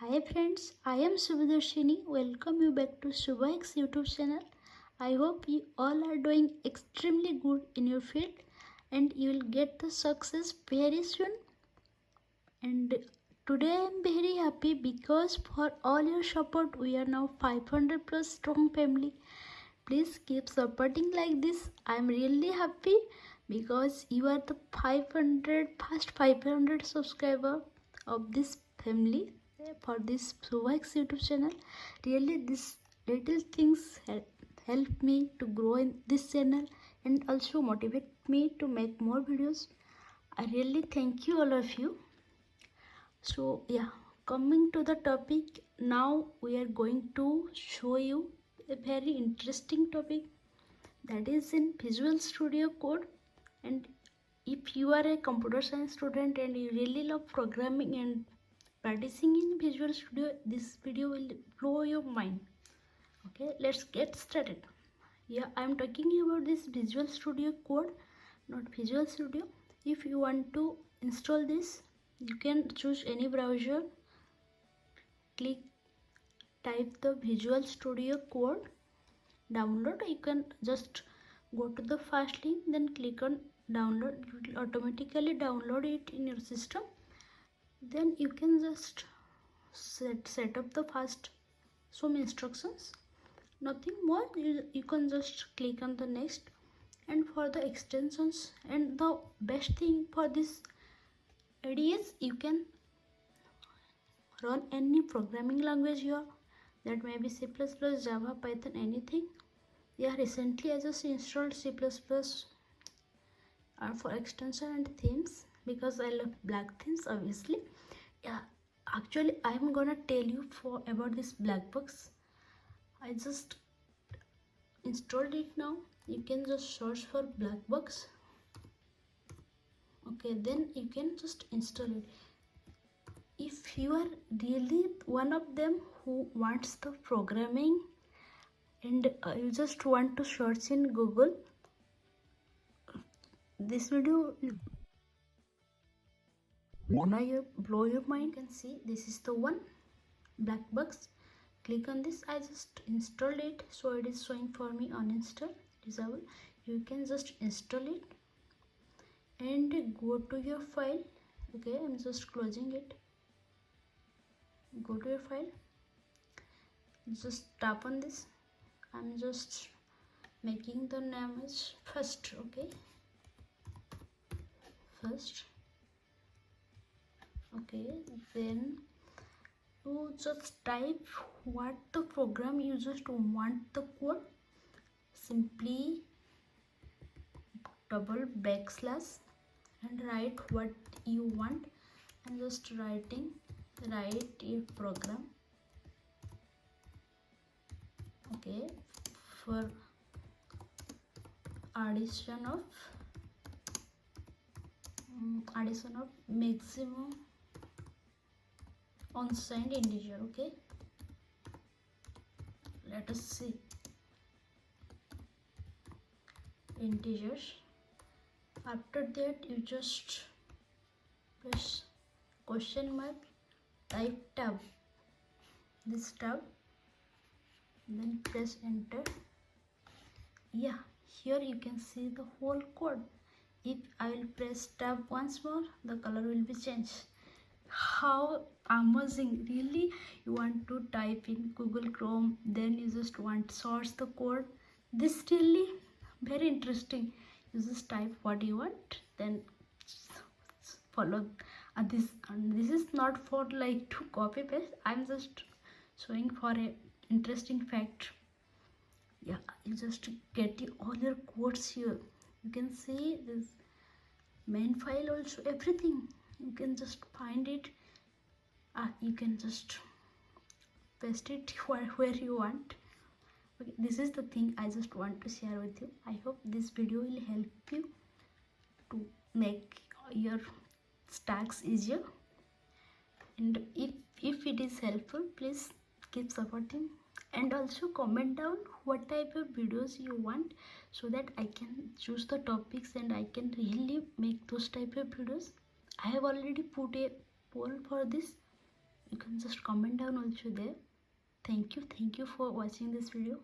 Hi friends, I am Subhadarshini. Welcome you back to Subha's YouTube channel. I hope you all are doing extremely good in your field and you will get the success very soon. And today I am very happy because for all your support we are now 500 plus strong family. Please keep supporting like this. I am really happy because you are the 500 subscriber of this family for this Subha's YouTube channel. Really this little things help me to grow in this channel and also motivate me to make more videos. I really thank you all of you. So yeah, coming to the topic, now we are going to show you a very interesting topic that is in Visual Studio Code. And if you are a computer science student and you really love programming and practicing in Visual Studio, this video will blow your mind. Okay, let's get started. Yeah, I am talking about this Visual Studio Code, not Visual Studio. If you want to install this, you can choose any browser, click, type the Visual Studio Code, download. You can just go to the first link, then click on download. It will automatically download it in your system. Then you can just set up the first some instructions, nothing more. You can just click on the next. And for the extensions, and the best thing for this is you can run any programming language here, that may be C++, Java, Python, anything. Yeah, recently I just installed C++ for extension and themes because I love black themes obviously. Yeah, actually I'm gonna tell you for about this black box. I just installed it now. You can just search for black box. Okay, then you can just install it. If you are really one of them who wants the programming and you just want to search in Google, this video will blow your mind. You can see this is the one, black box. Click on this. I just installed it, so it is showing for me uninstall, disable. You can just install it and go to your file. Okay, I'm just closing it. Go to your file, just tap on this. I'm just making the name as first. Okay, first. Okay, then you just type what the program you just want the code. Simply double backslash and write what you want. I'm just writing write a program. Okay, for addition of maximum unsigned integer. Okay, let us see integers. After that you just press question mark, type tab, this tab, then press enter. Yeah, here you can see the whole code. If I will press tab once more, the color will be changed. How amazing! Really, you want to type in Google Chrome, then you just want to search the code. This really very interesting. You just type what you want, then follow this. And this is not for like to copy paste. I'm just showing for a interesting fact. Yeah, you just get all your codes here. You can see this main file also, everything. You can just find it. You can just paste it where you want. Okay, this is the thing I just want to share with you. I hope this video will help you to make your stacks easier. And if it is helpful, please keep supporting and also comment down what type of videos you want, so that I can choose the topics and I can really make those type of videos. I have already put a poll for this. You can just comment down also there. Thank you for watching this video.